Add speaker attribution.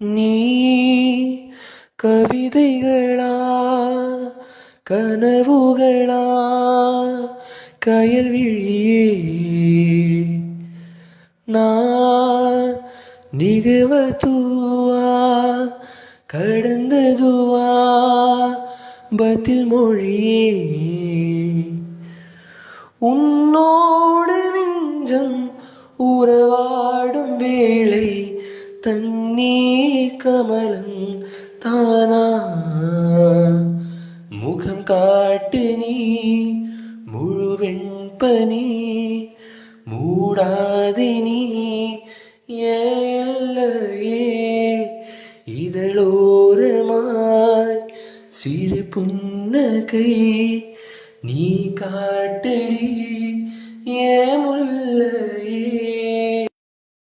Speaker 1: நீ கவிதைகளா கனவுகளா கயல்விழியே நான் நிகழ்வதுவா கடந்ததுவா பதில் மொழியே உன்னோடு நெஞ்சம் உறவாடும் வேளை தண்ணீர் கமலம் தானா முகம் காட்டு நீ முழுவெண்பனி மூடாதி நீ எல்லையே இதழோரமாய் சிறு புன்னகை நீ காட்டடி ஏ முல்லை